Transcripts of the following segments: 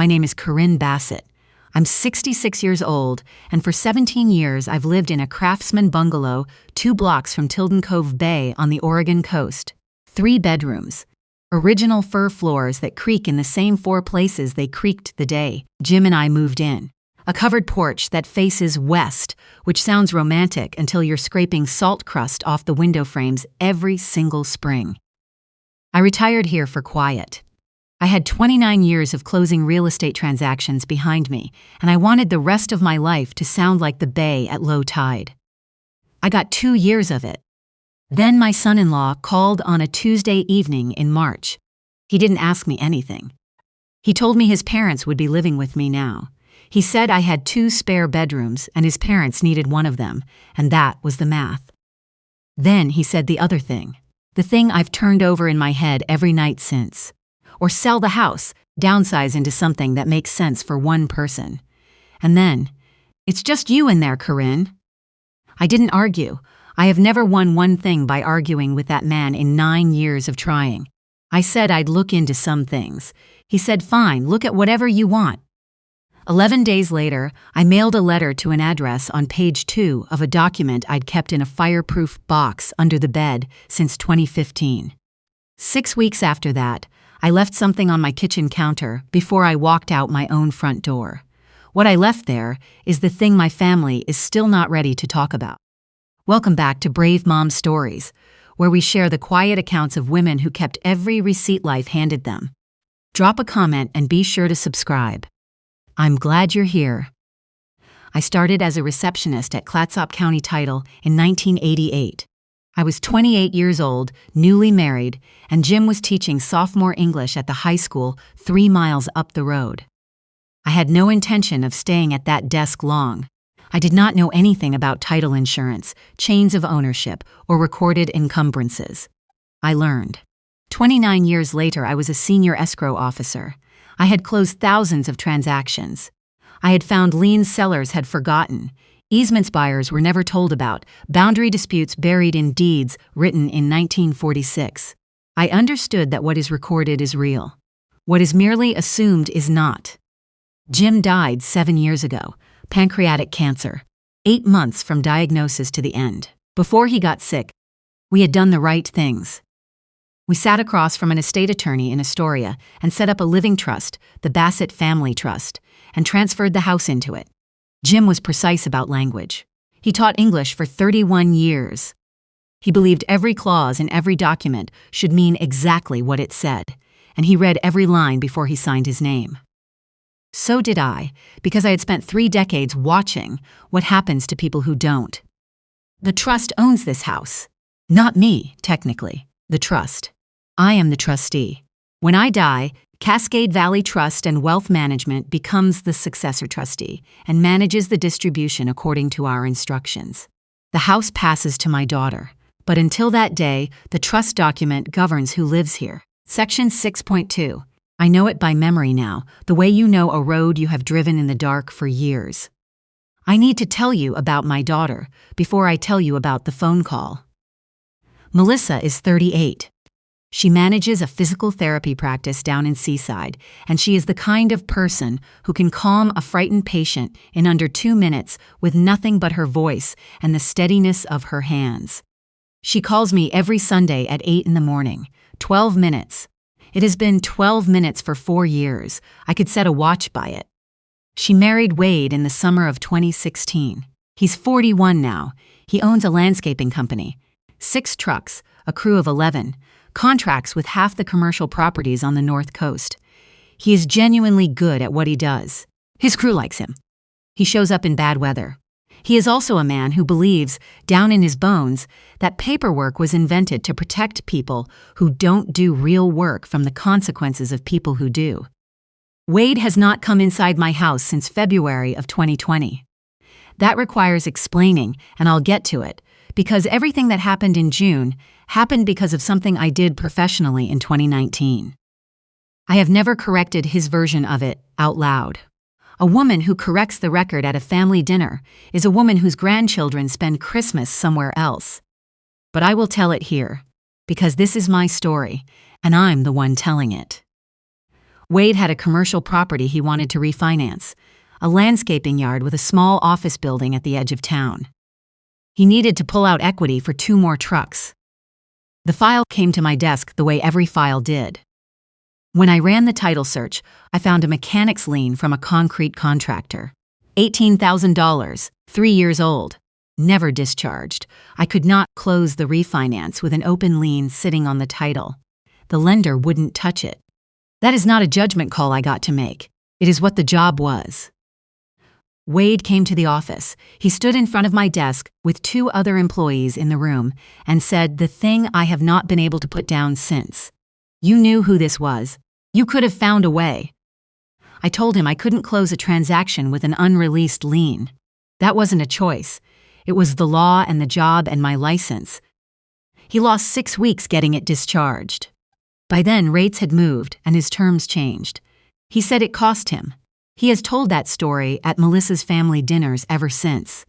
My name is Corinne Bassett. I'm 66 years old, and for 17 years I've lived in a craftsman bungalow 2 blocks from Tilden Cove Bay on the Oregon coast. 3 bedrooms. Original fir floors that creak in the same 4 places they creaked the day Jim and I moved in. A covered porch that faces west, which sounds romantic until you're scraping salt crust off the window frames every single spring. I retired here for quiet. I had 29 years of closing real estate transactions behind me, and I wanted the rest of my life to sound like the bay at low tide. I got 2 years of it. Then my son-in-law called on a Tuesday evening in March. He didn't ask me anything. He told me his parents would be living with me now. He said I had 2 spare bedrooms and his parents needed one of them, and that was the math. Then he said the other thing, the thing I've turned over in my head every night since. Or sell the house, downsize into something that makes sense for one person. And then, it's just you in there, Corinne. I didn't argue. I have never won one thing by arguing with that man in 9 years of trying. I said I'd look into some things. He said, fine, look at whatever you want. 11 days later, I mailed a letter to an address on page 2 of a document I'd kept in a fireproof box under the bed since 2015. 6 weeks after that, I left something on my kitchen counter before I walked out my own front door. What I left there is the thing my family is still not ready to talk about. Welcome back to Brave Mom Stories, where we share the quiet accounts of women who kept every receipt life handed them. Drop a comment and be sure to subscribe. I'm glad you're here. I started as a receptionist at Clatsop County Title in 1988. I was 28 years old, newly married, and Jim was teaching sophomore English at the high school 3 miles up the road. I had no intention of staying at that desk long. I did not know anything about title insurance, chains of ownership, or recorded encumbrances. I learned. 29 years later, I was a senior escrow officer. I had closed thousands of transactions. I had found lien sellers had forgotten. Easements buyers were never told about, boundary disputes buried in deeds written in 1946. I understood that what is recorded is real. What is merely assumed is not. Jim died 7 years ago, pancreatic cancer, 8 months from diagnosis to the end. Before he got sick, we had done the right things. We sat across from an estate attorney in Astoria and set up a living trust, the Bassett Family Trust, and transferred the house into it. Jim was precise about language. He taught English for 31 years. He believed every clause in every document should mean exactly what it said, and he read every line before he signed his name. So did I, because I had spent 3 decades watching what happens to people who don't. The trust owns this house. Not me, technically. The trust. I am the trustee. When I die, Cascade Valley Trust and Wealth Management becomes the successor trustee and manages the distribution according to our instructions. The house passes to my daughter, but until that day, the trust document governs who lives here. Section 6.2. I know it by memory now, the way you know a road you have driven in the dark for years. I need to tell you about my daughter before I tell you about the phone call. Melissa is 38. She manages a physical therapy practice down in Seaside, and she is the kind of person who can calm a frightened patient in under 2 minutes with nothing but her voice and the steadiness of her hands. She calls me every Sunday at 8 in the morning, 12 minutes. It has been 12 minutes for 4 years. I could set a watch by it. She married Wade in the summer of 2016. He's 41 now. He owns a landscaping company. 6 trucks, a crew of 11, contracts with half the commercial properties on the North Coast. He is genuinely good at what he does. His crew likes him. He shows up in bad weather. He is also a man who believes, down in his bones, that paperwork was invented to protect people who don't do real work from the consequences of people who do. Wade has not come inside my house since February of 2020. That requires explaining, and I'll get to it, because everything that happened in June happened because of something I did professionally in 2019. I have never corrected his version of it out loud. A woman who corrects the record at a family dinner is a woman whose grandchildren spend Christmas somewhere else. But I will tell it here, because this is my story, and I'm the one telling it. Wade had a commercial property he wanted to refinance, a landscaping yard with a small office building at the edge of town. He needed to pull out equity for 2 more trucks. The file came to my desk the way every file did. When I ran the title search, I found a mechanic's lien from a concrete contractor. $18,000, 3 years old. Never discharged. I could not close the refinance with an open lien sitting on the title. The lender wouldn't touch it. That is not a judgment call I got to make. It is what the job was. Wade came to the office. He stood in front of my desk with 2 other employees in the room and said the thing I have not been able to put down since. You knew who this was. You could have found a way. I told him I couldn't close a transaction with an unreleased lien. That wasn't a choice. It was the law and the job and my license. He lost 6 weeks getting it discharged. By then, rates had moved and his terms changed. He said it cost him. He has told that story at Melissa's family dinners ever since.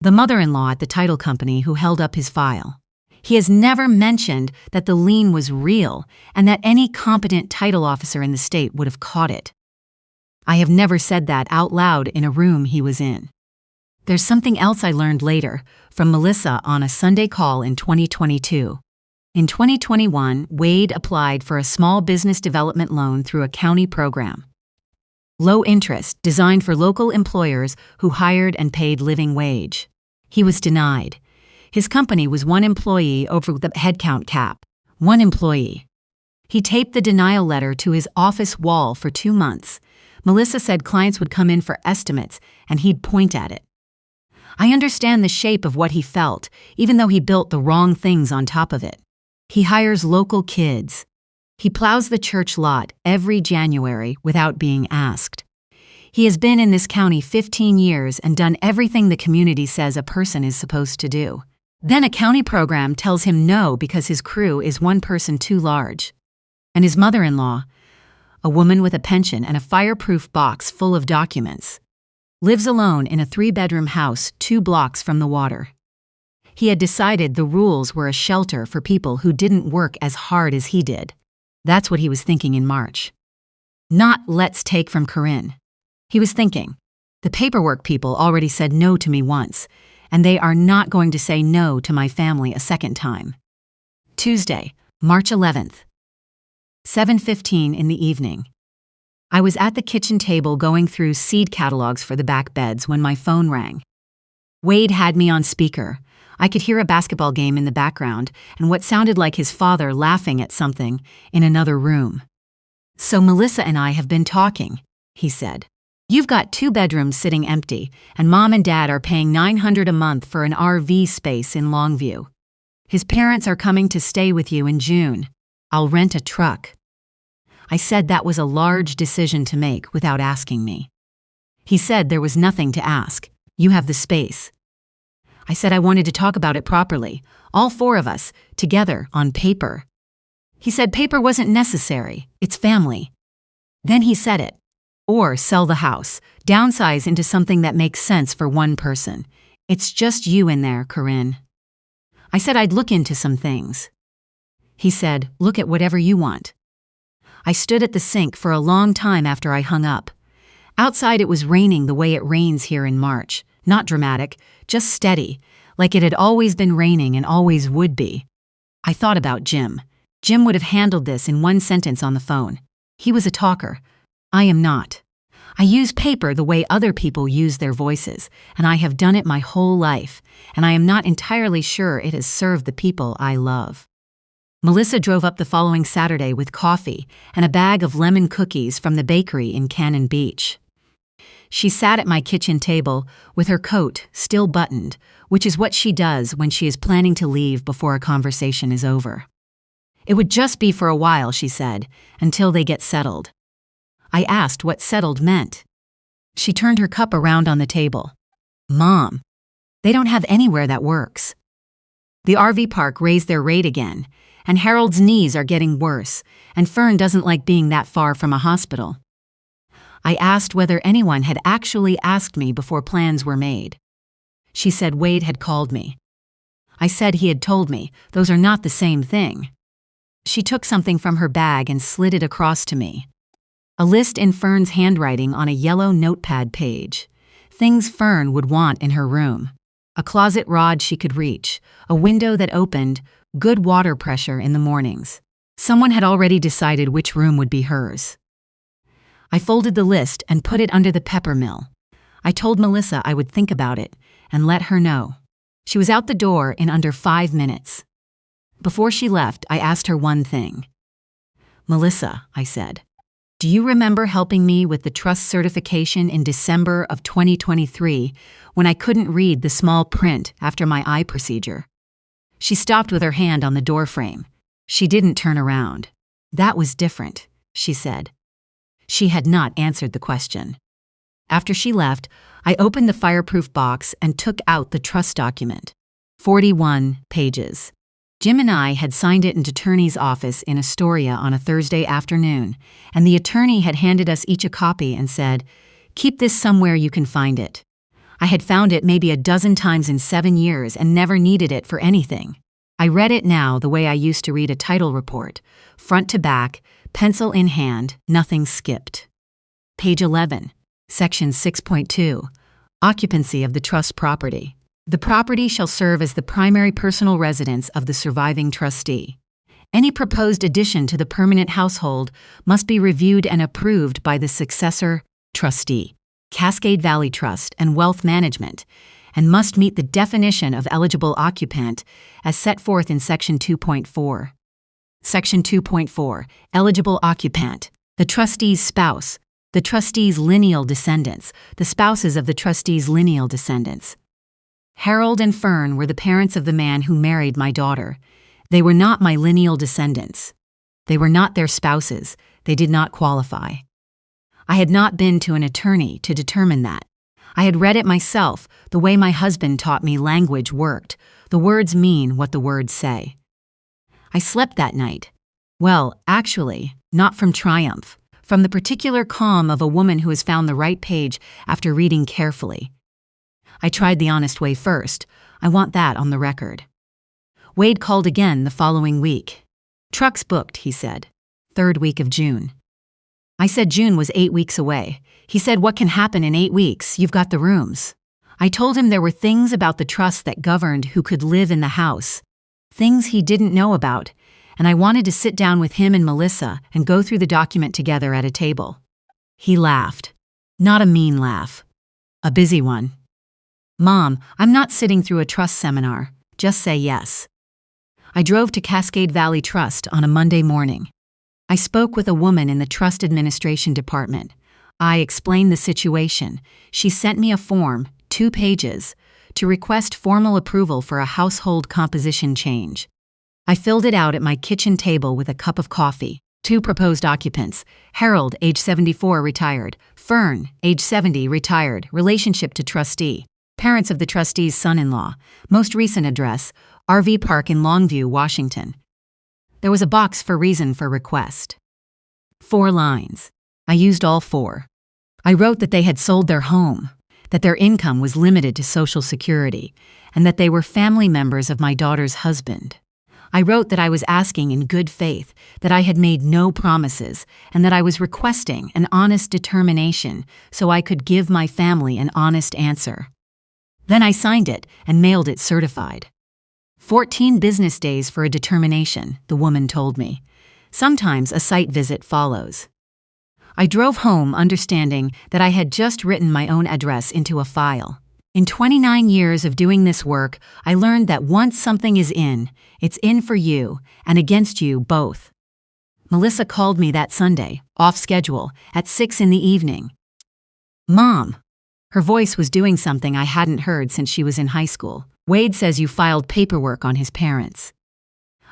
The mother-in-law at the title company who held up his file. He has never mentioned that the lien was real and that any competent title officer in the state would have caught it. I have never said that out loud in a room he was in. There's something else I learned later from Melissa on a Sunday call in 2022. In 2021, Wade applied for a small business development loan through a county program. Low interest, designed for local employers who hired and paid living wage. He was denied. His company was 1 employee over the headcount cap. 1 employee. He taped the denial letter to his office wall for 2 months. Melissa said clients would come in for estimates and he'd point at it. I understand the shape of what he felt, even though he built the wrong things on top of it. He hires local kids. He plows the church lot every January without being asked. He has been in this county 15 years and done everything the community says a person is supposed to do. Then a county program tells him no because his crew is 1 person too large. And his mother-in-law, a woman with a pension and a fireproof box full of documents, lives alone in a 3-bedroom house 2 blocks from the water. He had decided the rules were a shelter for people who didn't work as hard as he did. That's what he was thinking in March. Not let's take from Corinne. He was thinking, the paperwork people already said no to me once, and they are not going to say no to my family a second time. Tuesday, March 11th. 7:15 in the evening. I was at the kitchen table going through seed catalogs for the back beds when my phone rang. Wade had me on speaker. I could hear a basketball game in the background and what sounded like his father laughing at something in another room. So Melissa and I have been talking, he said. You've got 2 bedrooms sitting empty, and Mom and Dad are paying $900 a month for an RV space in Longview. His parents are coming to stay with you in June. I'll rent a truck. I said that was a large decision to make without asking me. He said there was nothing to ask. You have the space. I said I wanted to talk about it properly, all 4 of us, together, on paper. He said paper wasn't necessary, it's family. Then he said it. Or sell the house, downsize into something that makes sense for 1 person. It's just you in there, Corinne. I said I'd look into some things. He said, look at whatever you want. I stood at the sink for a long time after I hung up. Outside it was raining the way it rains here in March. Not dramatic, just steady, like it had always been raining and always would be. I thought about Jim. Jim would have handled this in 1 sentence on the phone. He was a talker. I am not. I use paper the way other people use their voices, and I have done it my whole life, and I am not entirely sure it has served the people I love. Melissa drove up the following Saturday with coffee and a bag of lemon cookies from the bakery in Cannon Beach. She sat at my kitchen table with her coat still buttoned, which is what she does when she is planning to leave before a conversation is over. It would just be for a while, she said, until they get settled. I asked what settled meant. She turned her cup around on the table. Mom, they don't have anywhere that works. The RV park raised their rate again, and Harold's knees are getting worse, and Fern doesn't like being that far from a hospital. I asked whether anyone had actually asked me before plans were made. She said Wade had called me. I said he had told me, those are not the same thing. She took something from her bag and slid it across to me. A list in Fern's handwriting on a yellow notepad page. Things Fern would want in her room. A closet rod she could reach, a window that opened, good water pressure in the mornings. Someone had already decided which room would be hers. I folded the list and put it under the pepper mill. I told Melissa I would think about it and let her know. She was out the door in under 5 minutes. Before she left, I asked her one thing. "Melissa," I said, "do you remember helping me with the trust certification in December of 2023 when I couldn't read the small print after my eye procedure?" She stopped with her hand on the doorframe. She didn't turn around. "That was different," she said. She had not answered the question. After she left, I opened the fireproof box and took out the trust document. 41 pages. Jim and I had signed it in the attorney's office in Astoria on a Thursday afternoon, and the attorney had handed us each a copy and said, "Keep this somewhere you can find it." I had found it maybe a dozen times in 7 years and never needed it for anything. I read it now the way I used to read a title report, front to back, pencil in hand, nothing skipped. Page 11, Section 6.2, Occupancy of the trust property. The property shall serve as the primary personal residence of the surviving trustee. Any proposed addition to the permanent household must be reviewed and approved by the successor trustee, Cascade Valley Trust and Wealth Management, and must meet the definition of eligible occupant as set forth in Section 2.4. Section 2.4, Eligible occupant, the trustee's spouse, the trustee's lineal descendants, the spouses of the trustee's lineal descendants. Harold and Fern were the parents of the man who married my daughter. They were not my lineal descendants. They were not their spouses. They did not qualify. I had not been to an attorney to determine that. I had read it myself, the way my husband taught me language worked. The words mean what the words say. I slept that night. Well, actually, not from triumph, from the particular calm of a woman who has found the right page after reading carefully. I tried the honest way first. I want that on the record. Wade called again the following week. "Truck's booked," he said. 3rd week of June. I said June was 8 weeks away. He said, "What can happen in 8 weeks? You've got the rooms." I told him there were things about the trust that governed who could live in the house, things he didn't know about, and I wanted to sit down with him and Melissa and go through the document together at a table. He laughed. Not a mean laugh. A busy one. "Mom, I'm not sitting through a trust seminar. Just say yes." I drove to Cascade Valley Trust on a Monday morning. I spoke with a woman in the Trust Administration Department. I explained the situation. She sent me a form, 2 pages, to request formal approval for a household composition change. I filled it out at my kitchen table with a cup of coffee. 2 proposed occupants: Harold, age 74, retired; Fern, age 70, retired, relationship to trustee. Parents of the trustee's son-in-law. Most recent address, RV Park in Longview, Washington. There was a box for reason for request. 4 lines. I used all 4. I wrote that they had sold their home, that their income was limited to Social Security, and that they were family members of my daughter's husband. I wrote that I was asking in good faith, that I had made no promises, and that I was requesting an honest determination so I could give my family an honest answer. Then I signed it and mailed it certified. 14 business days for a determination, the woman told me. Sometimes a site visit follows. I drove home understanding that I had just written my own address into a file. In 29 years of doing this work, I learned that once something is in, it's in for you and against you both. Melissa called me that Sunday, off schedule, at 6 in the evening. "Mom." Her voice was doing something I hadn't heard since she was in high school. "Wade says you filed paperwork on his parents."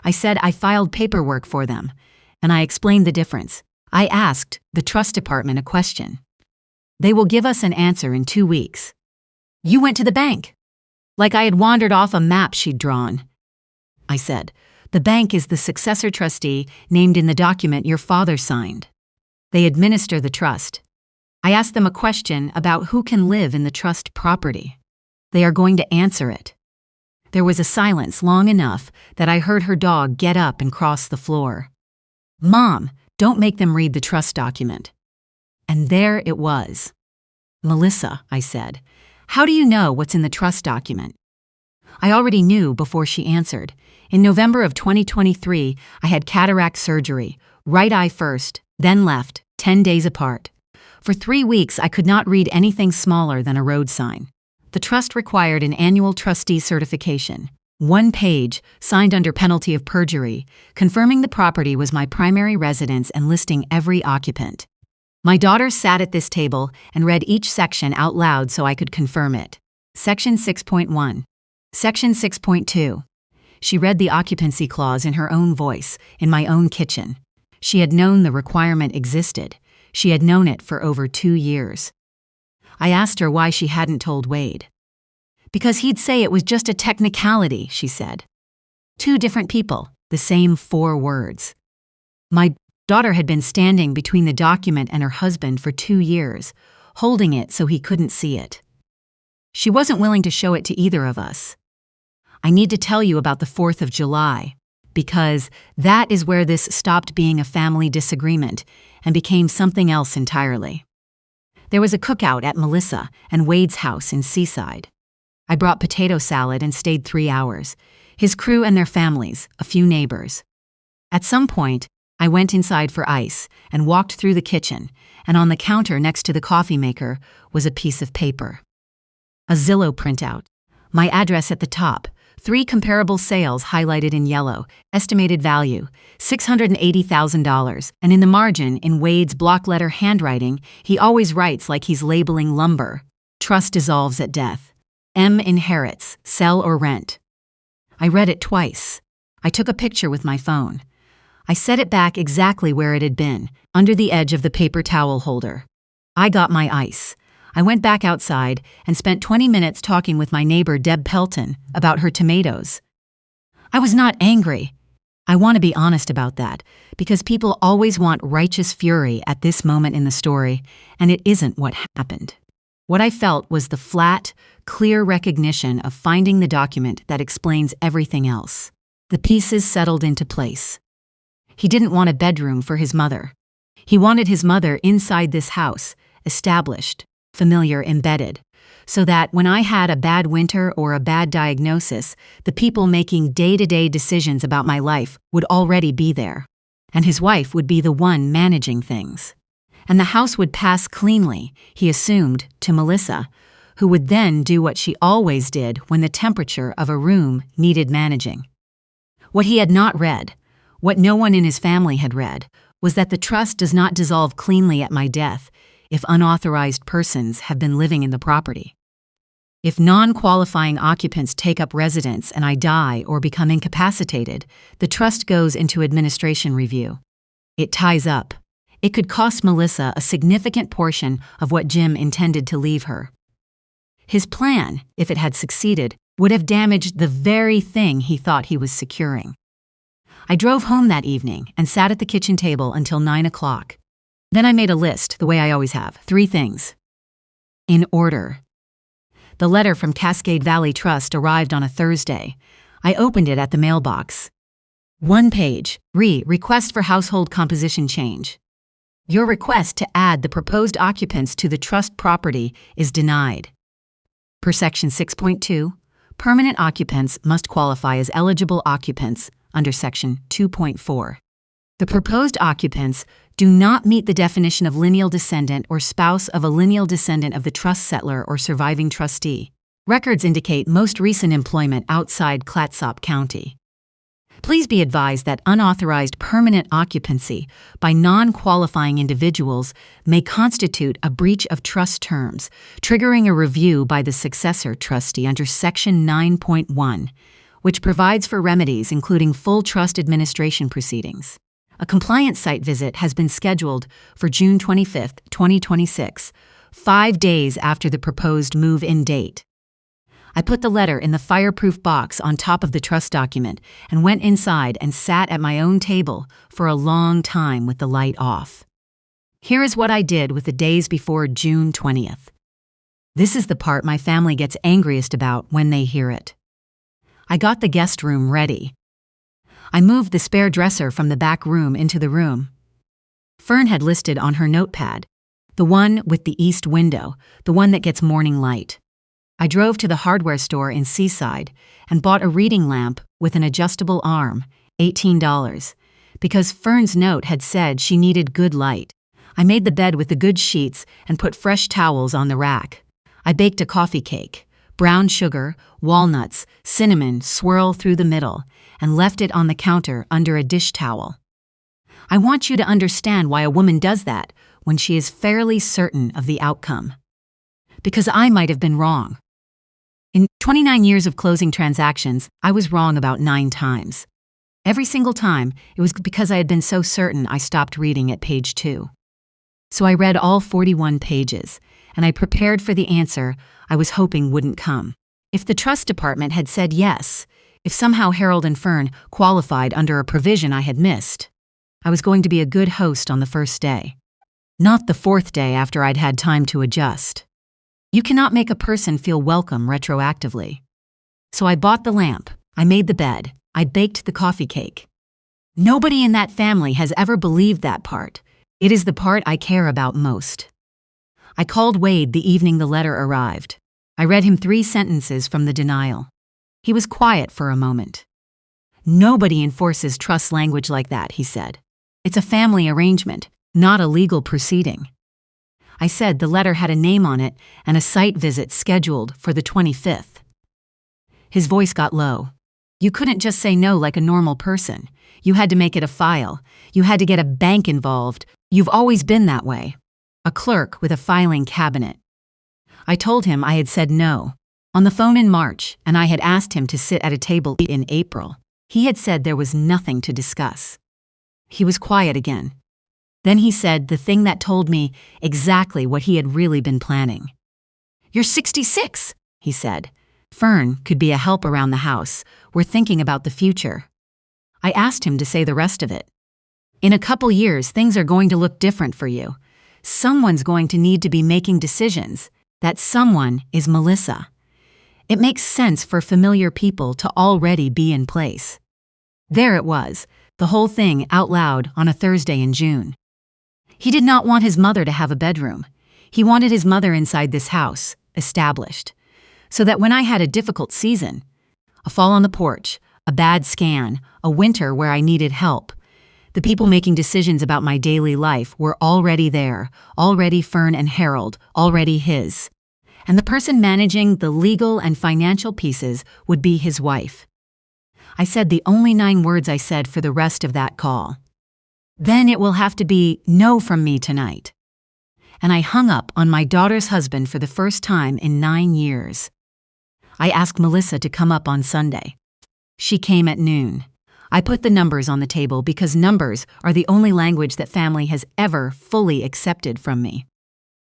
I said I filed paperwork for them, and I explained the difference. I asked the trust department a question. "They will give us an answer in 2 weeks. You went to the bank." Like I had wandered off a map she'd drawn. I said, "The bank is the successor trustee named in the document your father signed. They administer the trust." I asked them a question about who can live in the trust property. They are going to answer it. There was a silence long enough that I heard her dog get up and cross the floor. "Mom, don't make them read the trust document." And there it was. "Melissa," I said, "how do you know what's in the trust document?" I already knew before she answered. In November of 2023, I had cataract surgery, right eye first, then left, 10 days apart. For 3 weeks, I could not read anything smaller than a road sign. The trust required an annual trustee certification, 1 page, signed under penalty of perjury, confirming the property was my primary residence and listing every occupant. My daughter sat at this table and read each section out loud so I could confirm it. Section 6.1. Section 6.2. She read the occupancy clause in her own voice, in my own kitchen. She had known the requirement existed. She had known it for over 2 years. I asked her why she hadn't told Wade. "Because he'd say it was just a technicality," she said. 2 different people, the same 4 words. My daughter had been standing between the document and her husband for 2 years, holding it so he couldn't see it. She wasn't willing to show it to either of us. I need to tell you about the 4th of July, because that is where this stopped being a family disagreement and became something else entirely. There was a cookout at Melissa and Wade's house in Seaside. I brought potato salad and stayed 3 hours. His crew and their families, a few neighbors. At some point, I went inside for ice and walked through the kitchen, and on the counter next to the coffee maker was a piece of paper. A Zillow printout. My address at the top, 3 comparable sales highlighted in yellow, estimated value, $680,000, and in the margin, in Wade's block letter handwriting, he always writes like he's labeling lumber. Trust dissolves at death. M inherits, sell or rent. I read it twice. I took a picture with my phone. I set it back exactly where it had been, under the edge of the paper towel holder. I got my ice. I went back outside and spent 20 minutes talking with my neighbor Deb Pelton about her tomatoes. I was not angry. I want to be honest about that, because people always want righteous fury at this moment in the story, and it isn't what happened. What I felt was the flat, clear recognition of finding the document that explains everything else. The pieces settled into place. He didn't want a bedroom for his mother. He wanted his mother inside this house, established, familiar, embedded, so that when I had a bad winter or a bad diagnosis, the people making day-to-day decisions about my life would already be there, and his wife would be the one managing things. And the house would pass cleanly, he assumed, to Melissa, who would then do what she always did when the temperature of a room needed managing. What he had not read, what no one in his family had read, was that the trust does not dissolve cleanly at my death if unauthorized persons have been living in the property. If non-qualifying occupants take up residence and I die or become incapacitated, the trust goes into administration review. It ties up. It could cost Melissa a significant portion of what Jim intended to leave her. His plan, if it had succeeded, would have damaged the very thing he thought he was securing. I drove home that evening and sat at the kitchen table until 9 o'clock. Then I made a list, the way I always have, 3 things. In order. The letter from Cascade Valley Trust arrived on a Thursday. I opened it at the mailbox. 1 page. Request for household composition change. Your request to add the proposed occupants to the trust property is denied. Per Section 6.2, permanent occupants must qualify as eligible occupants under Section 2.4. The proposed occupants do not meet the definition of lineal descendant or spouse of a lineal descendant of the trust settlor or surviving trustee. Records indicate most recent employment outside Clatsop County. Please be advised that unauthorized permanent occupancy by non-qualifying individuals may constitute a breach of trust terms, triggering a review by the successor trustee under Section 9.1, which provides for remedies including full trust administration proceedings. A compliance site visit has been scheduled for June 25, 2026, 5 days after the proposed move-in date. I put the letter in the fireproof box on top of the trust document and went inside and sat at my own table for a long time with the light off. Here is what I did with the days before June 20th. This is the part my family gets angriest about when they hear it. I got the guest room ready. I moved the spare dresser from the back room into the room. Fern had listed on her notepad, The one with the east window, the one that gets morning light. I drove to the hardware store in Seaside and bought a reading lamp with an adjustable arm, $18, because Fern's note had said she needed good light. I made the bed with the good sheets and put fresh towels on the rack. I baked a coffee cake, brown sugar, walnuts, cinnamon swirl through the middle, and left it on the counter under a dish towel. I want you to understand why a woman does that when she is fairly certain of the outcome. Because I might have been wrong. In 29 years of closing transactions, I was wrong about 9 times. Every single time, it was because I had been so certain I stopped reading at page 2. So I read all 41 pages, and I prepared for the answer I was hoping wouldn't come. If the trust department had said yes, if somehow Harold and Fern qualified under a provision I had missed, I was going to be a good host on the first day. Not the 4th day after I'd had time to adjust. You cannot make a person feel welcome retroactively. So I bought the lamp, I made the bed, I baked the coffee cake. Nobody in that family has ever believed that part. It is the part I care about most. I called Wade the evening the letter arrived. I read him 3 sentences from the denial. He was quiet for a moment. Nobody enforces trust language like that, he said. It's a family arrangement, not a legal proceeding. I said the letter had a name on it and a site visit scheduled for the 25th. His voice got low. You couldn't just say no like a normal person. You had to make it a file. You had to get a bank involved. You've always been that way. A clerk with a filing cabinet. I told him I had said no on the phone in March, and I had asked him to sit at a table in April. He had said there was nothing to discuss. He was quiet again. Then he said the thing that told me exactly what he had really been planning. You're 66, he said. Fern could be a help around the house. We're thinking about the future. I asked him to say the rest of it. In a couple years, things are going to look different for you. Someone's going to need to be making decisions. That someone is Melissa. It makes sense for familiar people to already be in place. There it was, the whole thing out loud on a Thursday in June. He did not want his mother to have a bedroom. He wanted his mother inside this house, established. So that when I had a difficult season, a fall on the porch, a bad scan, a winter where I needed help, the people making decisions about my daily life were already there, already Fern and Harold, already his. And the person managing the legal and financial pieces would be his wife. I said the only 9 words I said for the rest of that call. Then it will have to be no from me tonight. And I hung up on my daughter's husband for the first time in 9 years. I asked Melissa to come up on Sunday. She came at noon. I put the numbers on the table because numbers are the only language that family has ever fully accepted from me.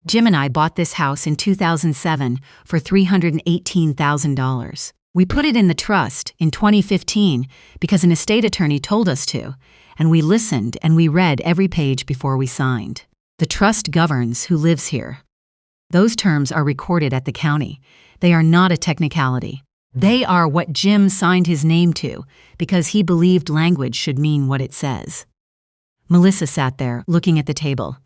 Jim and I bought this house in 2007 for $318,000. We put it in the trust in 2015 because an estate attorney told us to, and we listened and we read every page before we signed. The trust governs who lives here. Those terms are recorded at the county. They are not a technicality. They are what Jim signed his name to because he believed language should mean what it says. Melissa sat there looking at the table.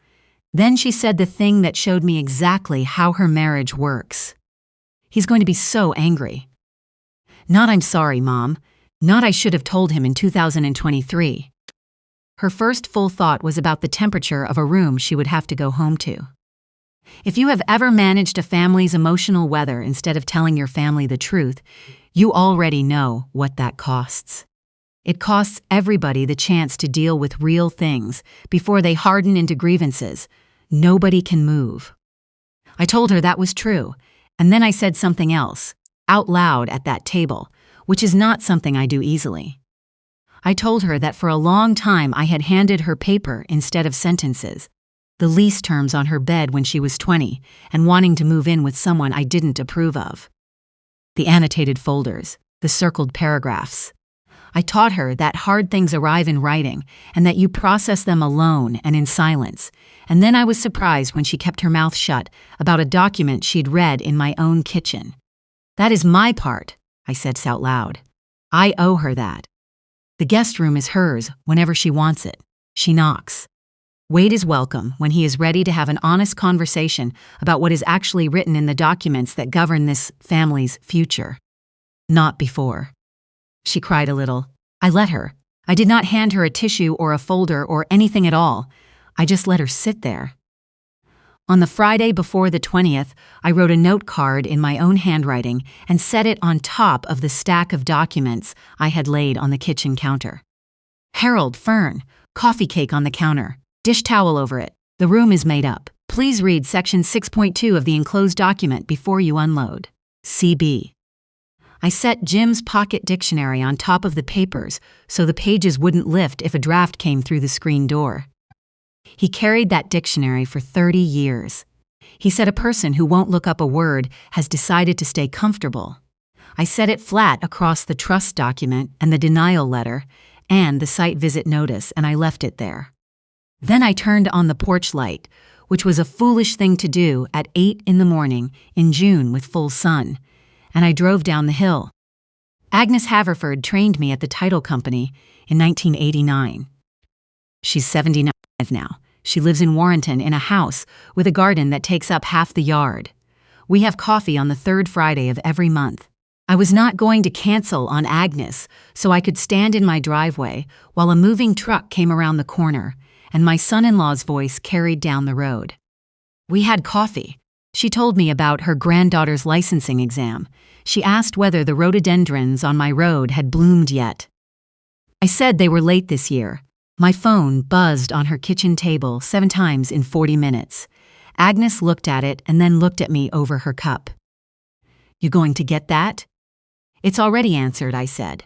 Then she said the thing that showed me exactly how her marriage works. He's going to be so angry. Not I'm sorry, Mom. Not I should have told him in 2023. Her first full thought was about the temperature of a room she would have to go home to. If you have ever managed a family's emotional weather instead of telling your family the truth, you already know what that costs. It costs everybody the chance to deal with real things before they harden into grievances. Nobody can move. I told her that was true, and then I said something else, out loud at that table, which is not something I do easily. I told her that for a long time I had handed her paper instead of sentences, the lease terms on her bed when she was 20 and wanting to move in with someone I didn't approve of. The annotated folders, the circled paragraphs. I taught her that hard things arrive in writing and that you process them alone and in silence, and then I was surprised when she kept her mouth shut about a document she'd read in my own kitchen. That is my part, I said out loud. I owe her that. The guest room is hers whenever she wants it. She knocks. Wade is welcome when he is ready to have an honest conversation about what is actually written in the documents that govern this family's future. Not before. She cried a little. I let her. I did not hand her a tissue or a folder or anything at all. I just let her sit there. On the Friday before the 20th, I wrote a note card in my own handwriting and set it on top of the stack of documents I had laid on the kitchen counter. Harold, Fern, coffee cake on the counter, dish towel over it. The room is made up. Please read section 6.2 of the enclosed document before you unload. CB. I set Jim's pocket dictionary on top of the papers so the pages wouldn't lift if a draft came through the screen door. He carried that dictionary for 30 years. He said a person who won't look up a word has decided to stay comfortable. I set it flat across the trust document and the denial letter and the site visit notice, and I left it there. Then I turned on the porch light, which was a foolish thing to do at 8 in the morning in June with full sun, and I drove down the hill. Agnes Haverford trained me at the title company in 1989. She's 79 now. She lives in Warrenton in a house with a garden that takes up half the yard. We have coffee on the third Friday of every month. I was not going to cancel on Agnes, so I could stand in my driveway while a moving truck came around the corner, and my son-in-law's voice carried down the road. We had coffee. She told me about her granddaughter's licensing exam. She asked whether the rhododendrons on my road had bloomed yet. I said they were late this year. My phone buzzed on her kitchen table 7 times in 40 minutes. Agnes looked at it and then looked at me over her cup. You going to get that? It's already answered, I said.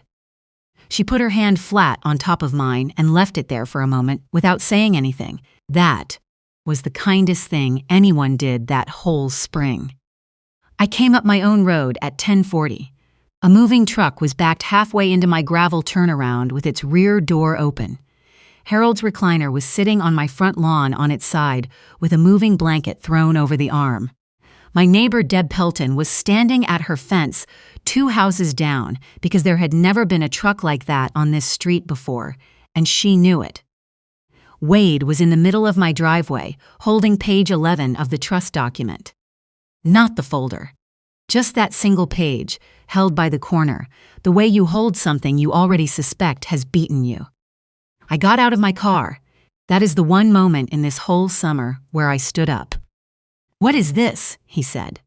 She put her hand flat on top of mine and left it there for a moment without saying anything. That was the kindest thing anyone did that whole spring. I came up my own road at 10:40. A moving truck was backed halfway into my gravel turnaround with its rear door open. Harold's recliner was sitting on my front lawn on its side with a moving blanket thrown over the arm. My neighbor Deb Pelton was standing at her fence 2 houses down because there had never been a truck like that on this street before, and she knew it. Wade was in the middle of my driveway, holding page 11 of the trust document. Not the folder. Just that single page, held by the corner, the way you hold something you already suspect has beaten you. I got out of my car. That is the one moment in this whole summer where I stood up. What is this? He said.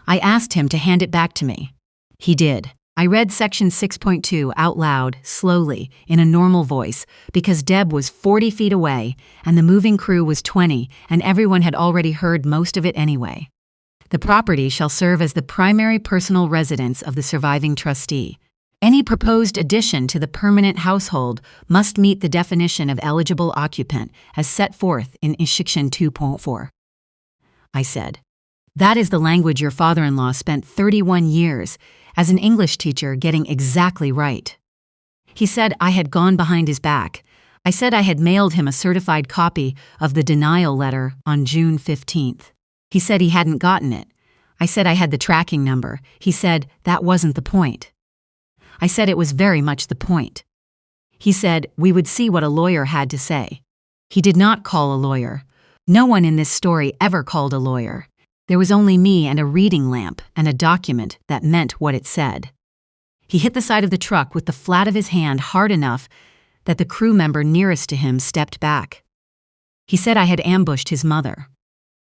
I asked him to hand it back to me. He did. I read section 6.2 out loud, slowly, in a normal voice, because Deb was 40 feet away and the moving crew was 20, and everyone had already heard most of it anyway. The property shall serve as the primary personal residence of the surviving trustee. Any proposed addition to the permanent household must meet the definition of eligible occupant as set forth in section 2.4. I said, that is the language your father-in-law spent 31 years as an English teacher getting exactly right. He said I had gone behind his back. I said I had mailed him a certified copy of the denial letter on June 15th. He said he hadn't gotten it. I said I had the tracking number. He said that wasn't the point. I said it was very much the point. He said we would see what a lawyer had to say. He did not call a lawyer. No one in this story ever called a lawyer. There was only me and a reading lamp and a document that meant what it said. He hit the side of the truck with the flat of his hand hard enough that the crew member nearest to him stepped back. He said I had ambushed his mother.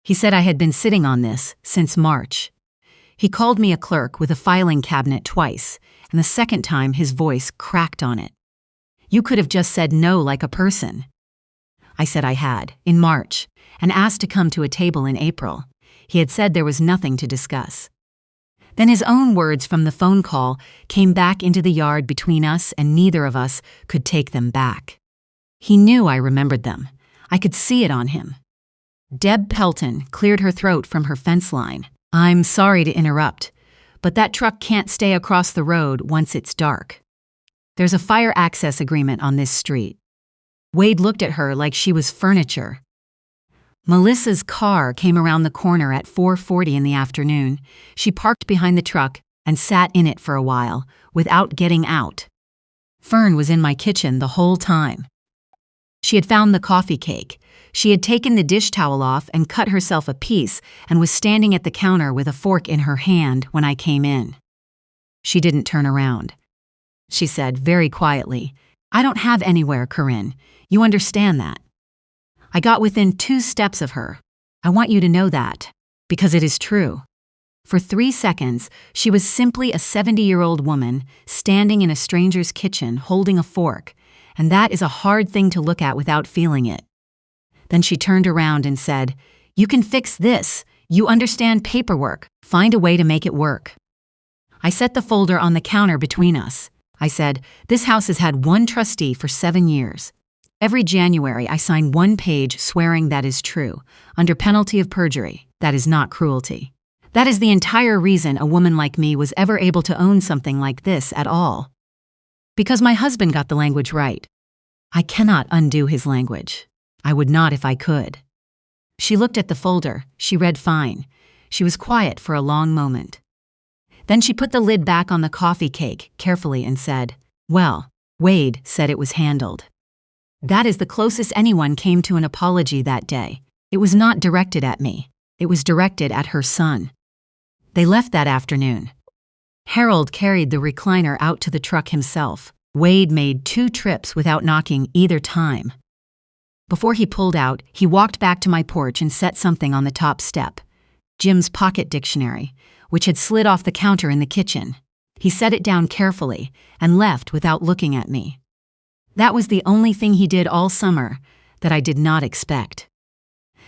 He said I had been sitting on this since March. He called me a clerk with a filing cabinet twice, and the second time his voice cracked on it. You could have just said no like a person. I said I had, in March, and asked to come to a table in April. He had said there was nothing to discuss. Then his own words from the phone call came back into the yard between us, and neither of us could take them back. He knew I remembered them. I could see it on him. Deb Pelton cleared her throat from her fence line. I'm sorry to interrupt, but that truck can't stay across the road once it's dark. There's a fire access agreement on this street. Wade looked at her like she was furniture. Melissa's car came around the corner at 4:40 in the afternoon. She parked behind the truck and sat in it for a while, without getting out. Fern was in my kitchen the whole time. She had found the coffee cake. She had taken the dish towel off and cut herself a piece and was standing at the counter with a fork in her hand when I came in. She didn't turn around. She said very quietly, "I don't have anywhere, Corinne. You understand that." I got within 2 steps of her. I want you to know that, because it is true. For 3 seconds, she was simply a 70-year-old woman standing in a stranger's kitchen holding a fork, and that is a hard thing to look at without feeling it. Then she turned around and said, "You can fix this. You understand paperwork. Find a way to make it work." I set the folder on the counter between us. I said, "This house has had one trustee for 7 years. Every January, I sign 1 page swearing that is true, under penalty of perjury. That is not cruelty. That is the entire reason a woman like me was ever able to own something like this at all. Because my husband got the language right. I cannot undo his language. I would not if I could." She looked at the folder. She read fine. She was quiet for a long moment. Then she put the lid back on the coffee cake carefully and said, "Well, Wade said it was handled." That is the closest anyone came to an apology that day. It was not directed at me. It was directed at her son. They left that afternoon. Harold carried the recliner out to the truck himself. Wade made 2 trips without knocking either time. Before he pulled out, he walked back to my porch and set something on the top step. Jim's pocket dictionary, which had slid off the counter in the kitchen. He set it down carefully and left without looking at me. That was the only thing he did all summer that I did not expect.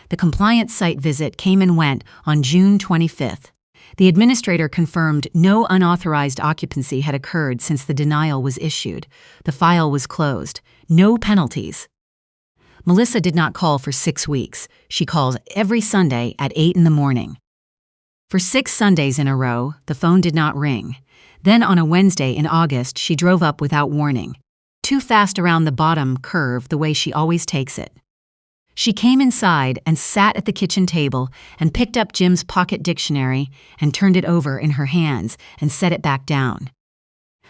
The compliance site visit came and went on June 25th. The administrator confirmed no unauthorized occupancy had occurred since the denial was issued. The file was closed. No penalties. Melissa did not call for 6 weeks. She calls every Sunday at 8 in the morning. For 6 Sundays in a row, the phone did not ring. Then on a Wednesday in August, she drove up without warning. Too fast around the bottom curve the way she always takes it. She came inside and sat at the kitchen table and picked up Jim's pocket dictionary and turned it over in her hands and set it back down.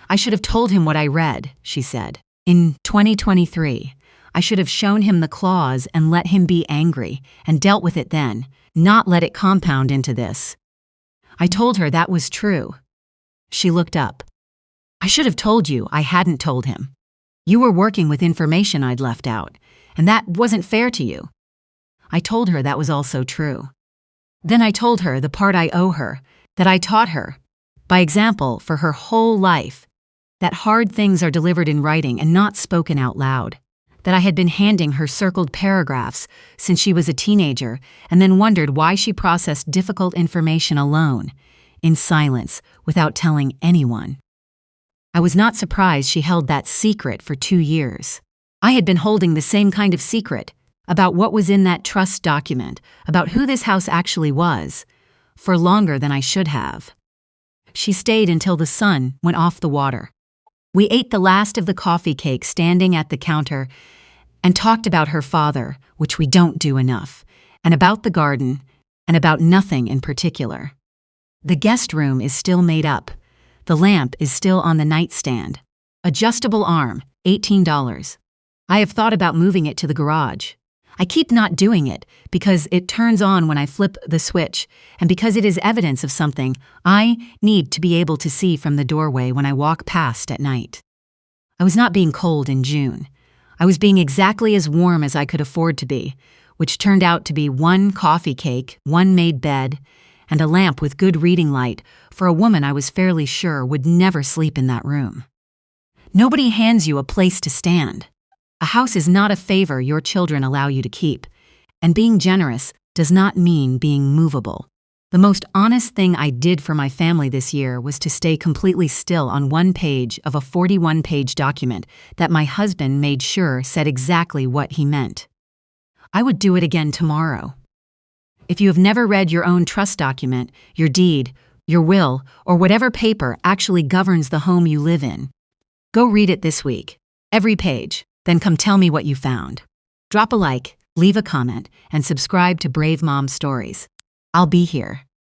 "I should have told him what I read," she said. "In 2023, I should have shown him the clause and let him be angry and dealt with it then, not let it compound into this." I told her that was true. She looked up. "I should have told you I hadn't told him. You were working with information I'd left out, and that wasn't fair to you." I told her that was also true. Then I told her the part I owe her, that I taught her, by example for her whole life, that hard things are delivered in writing and not spoken out loud, that I had been handing her circled paragraphs since she was a teenager and then wondered why she processed difficult information alone, in silence, without telling anyone. I was not surprised she held that secret for 2 years. I had been holding the same kind of secret about what was in that trust document, about who this house actually was, for longer than I should have. She stayed until the sun went off the water. We ate the last of the coffee cake standing at the counter and talked about her father, which we don't do enough, and about the garden, and about nothing in particular. The guest room is still made up. The lamp is still on the nightstand. Adjustable arm, $18. I have thought about moving it to the garage. I keep not doing it because it turns on when I flip the switch and because it is evidence of something I need to be able to see from the doorway when I walk past at night. I was not being cold in June. I was being exactly as warm as I could afford to be, which turned out to be 1 coffee cake, 1 made bed, and a lamp with good reading light for a woman I was fairly sure would never sleep in that room. Nobody hands you a place to stand. A house is not a favor your children allow you to keep, and being generous does not mean being movable. The most honest thing I did for my family this year was to stay completely still on 1 page of a 41-page document that my husband made sure said exactly what he meant. I would do it again tomorrow. If you have never read your own trust document, your deed, your will, or whatever paper actually governs the home you live in, go read it this week. Every page. Then come tell me what you found. Drop a like, leave a comment, and subscribe to Brave Mom Stories. I'll be here.